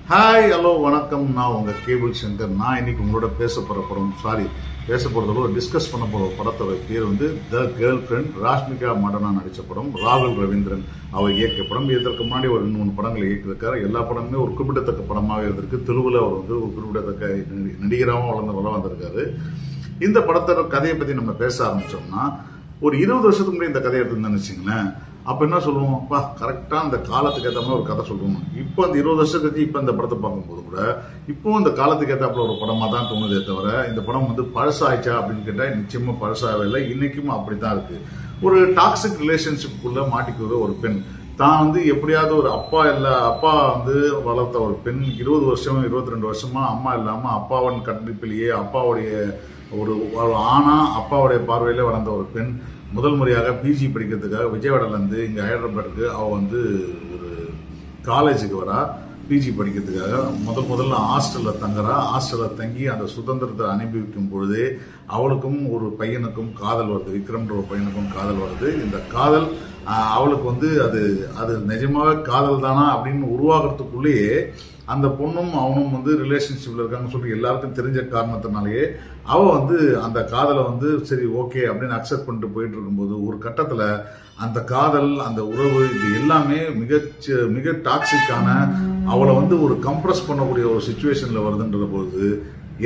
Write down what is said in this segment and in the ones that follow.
Hi hello வணக்கம். நான் உங்கள் கேபிள் சங்கர். நான் இன்னைக்கு உங்களோட பேச போகிறதோட டிஸ்கஸ் பண்ண போகிற படத்தோட பேர் வந்து த கேர்ள் ஃப்ரெண்ட். ராஷ்மிகா மண்டனா நடித்த படம், ராகுல் ரவீந்திரன் அவர் இயக்கிய படம். இதற்கு முன்னாடி ஒரு 2-3 படங்களை இயக்கியிருக்காரு. எல்லா படமுமே ஒரு குறிப்பிடத்தக்க படமாக இருந்திருக்கு. தெலுங்குல அவர் வந்து ஒரு குறிப்பிடத்தக்க நடிகராகவும் வந்திருக்காரு. இந்த படத்தோட கதையை பற்றி நம்ம பேச ஆரம்பிச்சோம்னா, ஒரு 20 வருஷத்துக்கு முன்னாடி இந்த கதையை எடுத்துன்னு வச்சுங்களேன். அப்போ என்ன சொல்லுவோம், அப்பா கரெக்டாக அந்த காலத்துக்கு ஏற்ற மாதிரி ஒரு கதை சொல்லுவோம். இப்போ அந்த 20 வருஷம் கழிச்சு இப்போ இந்த படத்தை பார்க்கும்போது கூட இப்போ இந்த காலத்துக்கு ஏற்றாப்புல ஒரு படமாக தான் தோணுதே தவிர, இந்த படம் வந்து பழசாயிச்சா அப்படின்னு கேட்டால் நிச்சயமாக பழசாகவே இல்லை. இன்னைக்கும் அப்படி தான் இருக்கு. ஒரு டாக்ஸிக் ரிலேஷன்ஷிப்புக்குள்ள மாட்டிக்குற ஒரு பெண் தான் வந்து எப்படியாவது ஒரு அப்பா வந்து வளர்த்த ஒரு பெண் 20 வருஷம் 22 வருஷமா அம்மா இல்லாம அப்பாவின் கண்டிப்பிலேயே அப்பாவுடைய ஒரு ஆணா அப்பாவுடைய பார்வையில வளர்ந்த ஒரு பெண் முதல் முறையாக பிஜி படிக்கிறதுக்காக விஜயவாடால இருந்து இங்க ஹைதராபாத்துக்கு அவ வந்து ஒரு காலேஜுக்கு வரா. பிஜி படிக்கிறதுக்காக முதல்ல ஹாஸ்டல்ல தங்குறா. ஹாஸ்டல்ல தங்கி அந்த சுதந்திரத்தை அனுபவிக்கும் பொழுதே அவளுக்கும் ஒரு பையனுக்கும் காதல் வருது. விக்ரம்ன்ற ஒரு பையனுக்கும் காதல் வருது. இந்த காதல் அவளுக்கு வந்து அது நிஜமாவே காதல் தானா அப்படின்னு உருவாகிறதுக்குள்ளேயே அந்த பொண்ணும் அவனும் வந்து ரிலேஷன்ஷிப்ல இருக்காங்கன்னு சொல்லி எல்லாருக்கும் தெரிஞ்ச காரணத்தினாலேயே அவ வந்து அந்த காதலை வந்து சரி ஓகே அப்படின்னு அக்செப்ட் பண்ணிட்டு போயிட்டு இருக்கும்போது ஒரு கட்டத்துல அந்த காதல் அந்த உறவு இது எல்லாமே மிக டாக்ஸிக்கான அவளை வந்து ஒரு கம்ப்ரஸ் பண்ணக்கூடிய ஒரு சிச்சுவேஷன்ல வருதுன்ற போது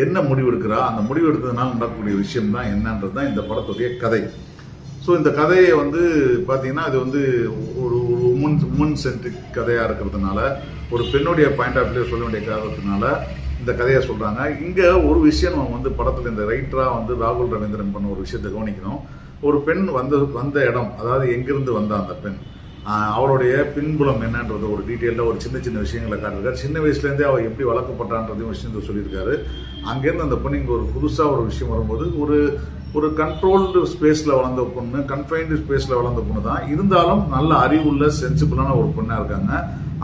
என்ன முடிவு எடுக்கிறா, அந்த முடிவு எடுத்ததுனால நடக்கக்கூடிய விஷயம் தான் என்னன்றது தான் இந்த படத்துடைய கதை. ஸோ இந்த கதையை வந்து பார்த்தீங்கன்னா இது வந்து ஒரு உமன் சென்ட்ரிக் கதையாக இருக்கிறதுனால, ஒரு பெண்ணுடைய பாயிண்ட் ஆஃப் வியூ சொல்ல வேண்டிய காரணத்தினால இந்த கதையை சொல்கிறாங்க. இங்கே ஒரு விஷயம் நம்ம வந்து படத்தில் இந்த ரைட்டராக வந்து ராகுல் ரவீந்திரன் பண்ண ஒரு விஷயத்தை கவனிக்கணும். ஒரு பெண் வந்த இடம், அதாவது எங்கிருந்து வந்தா அந்த பெண், அவளுடைய பின்புலம் என்னன்றது ஒரு டீட்டெயிலில் ஒரு சின்ன விஷயங்களை காட்டிருக்காரு. சின்ன வயசுலேருந்தே அவள் எப்படி வளர்க்கப்பட்டான்றதையும் விஷயத்தை சொல்லியிருக்காரு. அங்கேருந்து அந்த பொண்ணு இங்கே ஒரு புதுசாக ஒரு விஷயம் வரும்போது ஒரு கண்ட்ரோல்டு ஸ்பேஸில் வளர்ந்த பொண்ணு, கன்ஃபைன்டு ஸ்பேஸில் வளர்ந்த பொண்ணு தான். இருந்தாலும் நல்ல அறிவுள்ள சென்சிபிளான ஒரு பொண்ணாக இருக்காங்க.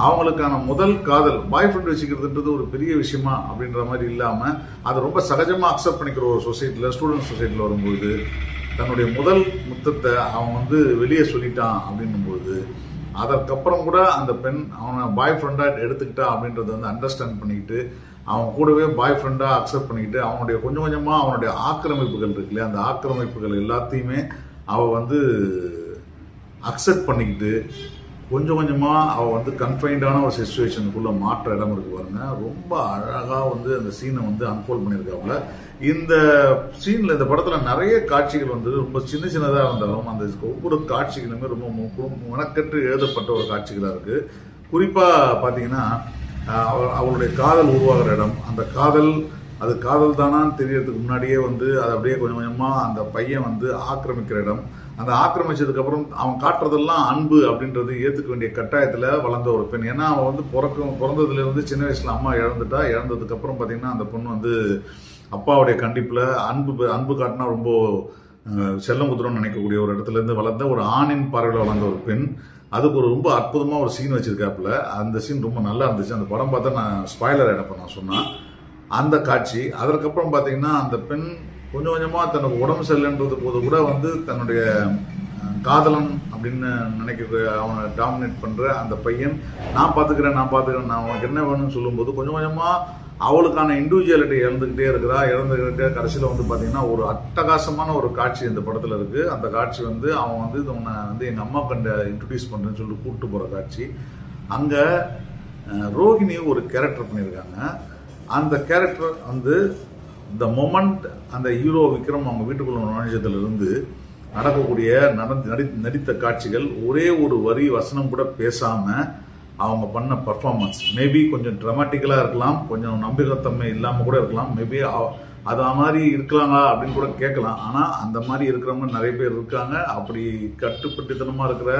அவங்களுக்கான முதல் காதல் பாய் ஃப்ரெண்ட் வச்சுக்கிறதுன்றது ஒரு பெரிய விஷயமா அப்படின்ற மாதிரி இல்லாமல் அது ரொம்ப சகஜமாக அக்செப்ட் பண்ணிக்கிற ஒரு சொசைட்டியில், ஸ்டூடெண்ட் சொசைட்டியில் வரும்போது தன்னுடைய முதல் முத்தத்தை அவன் வந்து வெளியே சொல்லிட்டான் அப்படின்னும்போது அதற்கப்புறம் கூட அந்த பெண் அவனை பாய் ஃப்ரெண்டாக எடுத்துக்கிட்டா அப்படின்றத வந்து அண்டர்ஸ்டாண்ட் பண்ணிக்கிட்டு அவன் கூடவே பாய் ஃப்ரெண்டாக அக்செப்ட் பண்ணிக்கிட்டு அவனுடைய கொஞ்சம் கொஞ்சமாக அவனுடைய ஆக்கிரமிப்புகள் இருக்கு இல்லையா, அந்த ஆக்கிரமிப்புகள் எல்லாத்தையுமே அவள் வந்து அக்செப்ட் பண்ணிக்கிட்டு கொஞ்சம் கொஞ்சமாக அவள் வந்து கன்ஃபைன்டான ஒரு சிச்சுவேஷனுக்குள்ளே மாற்ற இடம் இருக்கு பாருங்க. ரொம்ப அழகாக வந்து அந்த சீனை வந்து அன்ஃபோல்ட் பண்ணியிருக்காப்புல. இந்த சீனில் இந்த படத்தில் நிறைய காட்சிகள் வந்து ரொம்ப சின்னதாக இருந்தாலும் அந்த ஒவ்வொரு காட்சிகளுமே ரொம்ப மனக்கட்டு எழுதப்பட்ட ஒரு காட்சிகளாக இருக்கு. குறிப்பாக பார்த்தீங்கன்னா அவளுடைய காதல் உருவாகிற இடம், அந்த காதல் தானான்னு தெரியறதுக்கு முன்னாடியே வந்து அது அப்படியே கொஞ்சம் கொஞ்சமாக அந்த பையன் வந்து ஆக்கிரமிக்கிற இடம், அந்த ஆக்கிரமிச்சதுக்கு அப்புறம் அவன் காட்டுறதெல்லாம் அன்பு அப்படின்றது ஏற்றுக்க வேண்டிய கட்டாயத்தில் வளர்ந்த ஒரு பெண். ஏன்னா அவன் வந்து பிறந்ததுல இருந்து சின்ன வயசுல அம்மா இழந்ததுக்கு அப்புறம் பார்த்தீங்கன்னா அந்த பொண்ணு வந்து அப்பாவுடைய கண்டிப்புல அன்பு காட்டினா ரொம்ப செல்லம் குத்துறோம்னு நினைக்கக்கூடிய ஒரு இடத்துல இருந்து வளர்ந்த ஒரு ஆணின் பார்வையில் வளர்ந்த ஒரு பெண். அதுக்கு ஒரு ரொம்ப அற்புதமா ஒரு சீன் வச்சிருக்காப்புல. அந்த சீன் ரொம்ப நல்லா இருந்துச்சு. அந்த படம் பார்த்தா நான் ஸ்பாய்லர் ஆயிடப்ப நான் சொன்னா அந்த காட்சி. அதற்கப்புறம் பார்த்தீங்கன்னா அந்த பெண் கொஞ்சம் கொஞ்சமா தனக்கு உடம்பு சரியில்லைன்றது போது கூட வந்து தன்னுடைய காதலன் அப்படின்னு நினைக்க அவனை டாமினேட் பண்ற அந்த பையன் நான் பாத்துக்கிறேன் நான் உனக்கு என்ன வேணும்னு சொல்லும்போது கொஞ்சம் கொஞ்சமா அவளுக்கான இண்டிவிஜுவாலிட்டி இழந்துகிட்டே கடைசியில் வந்து பார்த்தீங்கன்னா ஒரு அட்டகாசமான ஒரு காட்சி இந்த படத்தில் இருக்கு. அந்த காட்சி வந்து அவன் வந்து உன்னை வந்து எங்கள் அம்மா கண்ட இன்ட்ரடியூஸ் பண்ணுறேன்னு சொல்லிட்டு கூப்பிட்டு போகிற காட்சி. அங்கே ரோஹிணி ஒரு கேரக்டர் பண்ணியிருக்காங்க. அந்த கேரக்டர் வந்து த மொமெண்ட் அந்த ஹீரோ விக்ரம் அவங்க வீட்டுக்குள்ள நுழைஞ்சதுலேருந்து நடக்கக்கூடிய நடித்த காட்சிகள், ஒரே ஒரு வரி வசனம் கூட பேசாமல் அவங்க பண்ண பர்ஃபார்மன்ஸ் மேபி கொஞ்சம் ட்ராமாட்டிக்கலாக இருக்கலாம், கொஞ்சம் நம்பிக்கைத்தன்மை இல்லாமல் கூட இருக்கலாம், மேபி அது மாதிரி இருக்கலாங்களா அப்படின்னு கூட கேட்கலாம். ஆனால் அந்த மாதிரி இருக்கிறவங்க நிறைய பேர் இருக்காங்க. அப்படி கட்டுப்பட்டுத்தனமாக இருக்கிற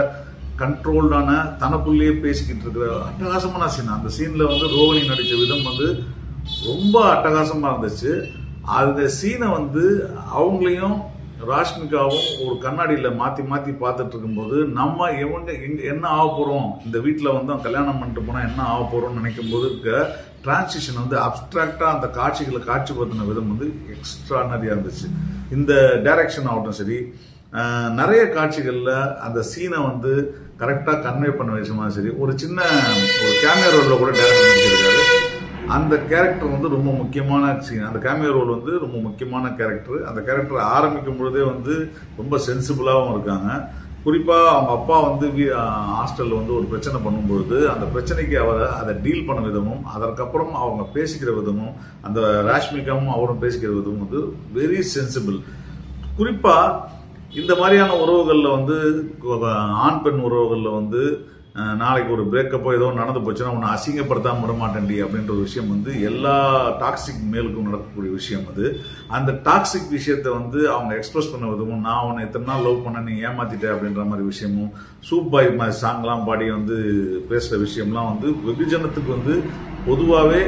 கண்ட்ரோல்டான தனக்குள்ளேயே பேசிக்கிட்டு இருக்கிற அட்டகாசமான சீன். அந்த சீனில் வந்து ரோஹிணி நடித்த விதம் வந்து ரொம்ப அட்டகாசமாக இருந்துச்சு. அந்த சீனை வந்து அவங்களையும் ராஷ்மிகாவும் ஒரு கண்ணாடியில் மாற்றி பார்த்துட்டு இருக்கும்போது நம்ம என்ன ஆக போகிறோம், இந்த வீட்டில் வந்து கல்யாணம் பண்ணிட்டு போனால் என்ன ஆக போகிறோம்னு நினைக்கும் போது டிரான்சிஷன் வந்து அப்டிராக்டாக அந்த காட்சிகளை காட்சிப்படுத்தின விதம் வந்து எக்ஸ்ட்ரானரியாக இருந்துச்சு. இந்த டைரக்ஷன் ஆகட்டும் சரி, நிறைய காட்சிகளில் அந்த சீனை வந்து கரெக்டாக கன்வே பண்ண விஷயமா சரி, ஒரு சின்ன ஒரு கேமியா ரோலில் கூட டைரக்டர் நடிச்சிருக்காரு. அந்த கேரக்டர் வந்து ரொம்ப முக்கியமான சீன். அந்த கேமியோ ரோல் வந்து ரொம்ப முக்கியமான கேரக்டர். அந்த கேரக்டர் ஆரம்பிக்கும் பொழுதே வந்து ரொம்ப சென்சிபிளாகவும் இருக்காங்க. குறிப்பா அவங்க அப்பா வந்து ஹாஸ்டல்ல வந்து ஒரு பிரச்சனை பண்ணும்பொழுது அந்த பிரச்சனைக்கு அதை டீல் பண்ண விதமும், அதற்கப்புறம் அவங்க பேசிக்கிற விதமும், அந்த ராஷ்மிகாவும் அவரும் பேசிக்கிற விதமும் வந்து வெரி சென்சிபிள். குறிப்பா இந்த மாதிரியான உறவுகள்ல வந்து ஆண் பெண் உறவுகள்ல வந்து நாளைக்கு ஒரு பிரேக்கப்போ ஏதோ நடந்து போச்சுன்னா உன்னை அசிங்கப்படுத்தாம விட மாட்டேன்டி அப்படின்ற ஒரு விஷயம் வந்து எல்லா டாக்ஸிக் மேலுக்கும் நடக்கக்கூடிய விஷயம் அது. அந்த டாக்ஸிக் விஷயத்த வந்து அவங்க எக்ஸ்பிரஸ் பண்ண விதமும், நான் உன்னை எத்தனை நாள் லவ் பண்ண நீ ஏமாத்திட்ட அப்படின்ற மாதிரி விஷயமும், சூப் பாய் மாதிரி சாங்லாம் பாடி வந்து பேசுற விஷயம்லாம் வந்து வெகுஜனத்துக்கு வந்து பொதுவாகவே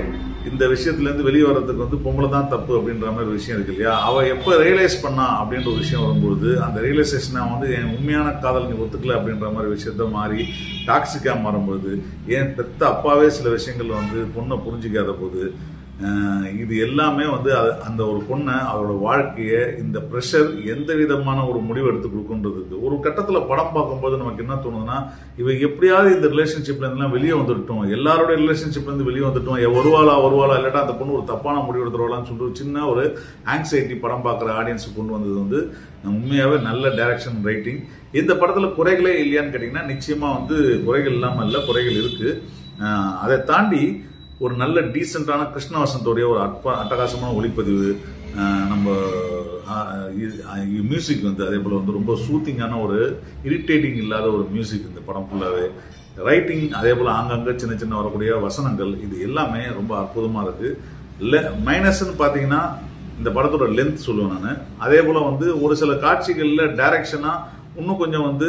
இந்த விஷயத்துல இருந்து வெளியே வர்றதுக்கு வந்து பொம்பளை தான் தப்பு அப்படின்ற மாதிரி ஒரு விஷயம் இருக்கு இல்லையா. அவ எப்ப ரியலைஸ் பண்ணா அப்படின்ற ஒரு விஷயம் வரும்போது அந்த ரியலைசேஷனை வந்து என் உண்மையான காதல் நீ ஒத்துக்கல அப்படின்ற மாதிரி விஷயத்த மாறி டாக்ஸிக்கா மாறும்போது, என் பெத்த அப்பாவே சில விஷயங்கள்ல வந்து பொண்ணை புரிஞ்சிக்காத போது, இது எல்லாமே வந்து அந்த ஒரு பொண்ணை அவரோட வாழ்க்கையை இந்த ப்ரெஷர் எந்த விதமான ஒரு முடிவு எடுத்து கொடுக்குன்றதுக்கு ஒரு கட்டத்துல படம் பார்க்கும்போது நமக்கு என்ன தோணுதுன்னா, இவ எப்படியாவது இந்த ரிலேஷன்ஷிப்ல இருந்தெல்லாம் வெளியே வந்துட்டோம், எல்லாரோட ரிலேஷன்ஷிப்ல இருந்து வெளியே வந்துட்டோம், வருவாளா இல்லாட்டா அந்த பொண்ணு ஒரு தப்பான முடிவு எடுத்துருவாளான்னு சொல்லிட்டு சின்ன ஒரு ஆங்ஸைட்டி படம் பார்க்குற ஆடியன்ஸுக்கு கொண்டு வந்தது வந்து உண்மையாவே நல்ல டைரக்ஷன், ரைட்டிங். இந்த படத்துல குறைகளே இல்லையான்னு கேட்டீங்கன்னா நிச்சயமா வந்து குறைகள் இல்லாம இல்ல, குறைகள் இருக்கு. அதை தாண்டி ஒரு நல்ல டீசென்டான கிருஷ்ண வசந்தோடைய ஒரு அட்டகாசமான ஒளிப்பதிவு, நம்ம மியூசிக் வந்து அதே போல வந்து ரொம்ப சூத்திங்கான ஒரு இரிட்டேட்டிங் இல்லாத ஒரு மியூசிக் இந்த படம் ஃபுல்லாவே, ரைட்டிங் அதே போல ஆங்காங்க சின்ன சின்ன வரக்கூடிய வசனங்கள், இது எல்லாமே ரொம்ப அற்புதமா இருக்கு. மைனஸ்ன்னு பாத்தீங்கன்னா இந்த படத்தோட லென்த் சொல்லுவேன் நான். அதே போல வந்து ஒரு சில காட்சிகள்ல டைரக்ஷனா இன்னும் கொஞ்சம் வந்து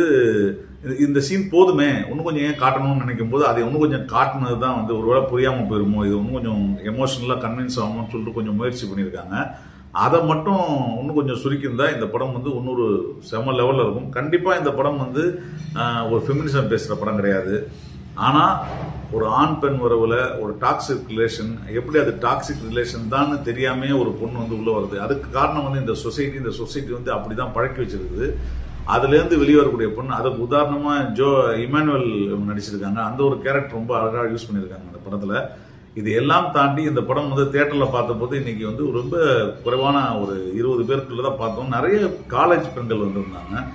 இந்த சீன் போதுமே, இன்னும் கொஞ்சம் ஏன் காட்டணும்னு நினைக்கும் போது அதை இன்னும் கொஞ்சம் காட்டினது தான் வந்து ஒருவேளை புரியாம போயிருமோ, இது இன்னும் கொஞ்சம் எமோஷனலா கன்வின்ஸ் ஆகும்னு சொல்லிட்டு கொஞ்சம் முயற்சி பண்ணியிருக்காங்க. அதை மட்டும் இன்னும் கொஞ்சம் சுருக்கியிருந்தா இந்த படம் வந்து இன்னொரு செம லெவல்ல இருக்கும். கண்டிப்பா இந்த படம் வந்து ஒரு ஃபெமினிசம் பேசுற படம் கிடையாது. ஆனா ஒரு ஆண் பெண் உறவுல ஒரு டாக்ஸிக் ரிலேஷன், எப்படி அது டாக்ஸிக் ரிலேஷன் தான் தெரியாமே ஒரு பொண்ணு வந்து உள்ள வருது, அதுக்கு காரணம் வந்து இந்த சொசைட்டி வந்து அப்படிதான் பழக்கி வச்சிருக்குது. அதுல இருந்து வெளியே வரக்கூடிய பொண்ணு, அதுக்கு உதாரணமா இமானுவேல் நடிச்சிருக்காங்க. அந்த ஒரு கேரக்டர் ரொம்ப அழகா யூஸ் பண்ணிருக்காங்க அந்த படத்துல. இது எல்லாம் தாண்டி இந்த படம் வந்து தியேட்டர்ல பார்த்த போது இன்னைக்கு வந்து ரொம்ப குறைவான ஒரு 20 பேருக்குள்ளதான் பார்த்தோம். நிறைய காலேஜ் பெண்கள் வந்திருந்தாங்க.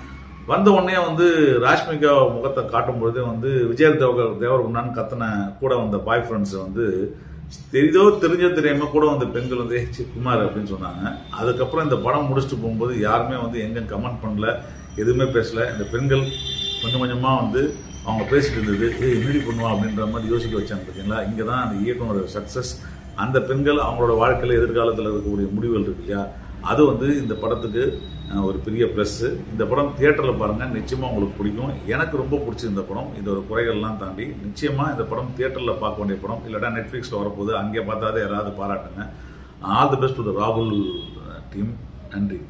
வந்த உடனே வந்து ராஷ்மிகா முகத்தை காட்டும் பொழுதே வந்து விஜய் தேவரகுண்டான்னு கத்தனை கூட வந்த பாய் ஃப்ரெண்ட்ஸ் வந்து தெரிஞ்சோ தெரியாம கூட வந்த பெண்கள் வந்து குமார் அப்படின்னு சொன்னாங்க. அதுக்கப்புறம் இந்த படம் முடிச்சுட்டு போகும்போது யாருமே வந்து எங்க கமெண்ட் பண்ணல, எதுவுமே பேசல. இந்த பெண்கள் கொஞ்சம் கொஞ்சமா வந்து அவங்க பேசிட்டு இருந்தது, என்னடி பண்ணுவோம் அப்படின்ற மாதிரி யோசிக்க வச்சாங்க. பார்த்தீங்களா, இங்கதான் அந்த இயக்குனரோட சக்சஸ். அந்த பெண்கள் அவங்களோட வாழ்க்கையில எதிர்காலத்தில் இருக்கக்கூடிய முடிவுகள் இருக்கு இல்லையா, அது வந்து இந்த படத்துக்கு ஒரு பெரிய பிளஸ். இந்த படம் தியேட்டர்ல பாருங்க, நிச்சயமா உங்களுக்கு பிடிக்கும். எனக்கு ரொம்ப பிடிச்சது இந்த படம். இதோட குறைகள்லாம் தாண்டி நிச்சயமா இந்த படம் தியேட்டர்ல பார்க்க வேண்டிய படம். இல்லட்டா நெட்ஃபிளிக்ஸ்ல வரப்போகுது, அங்கே பார்த்தாதே யாராவது பாராட்டுங்க. All the best to the ராகுல் டீம். நன்றி.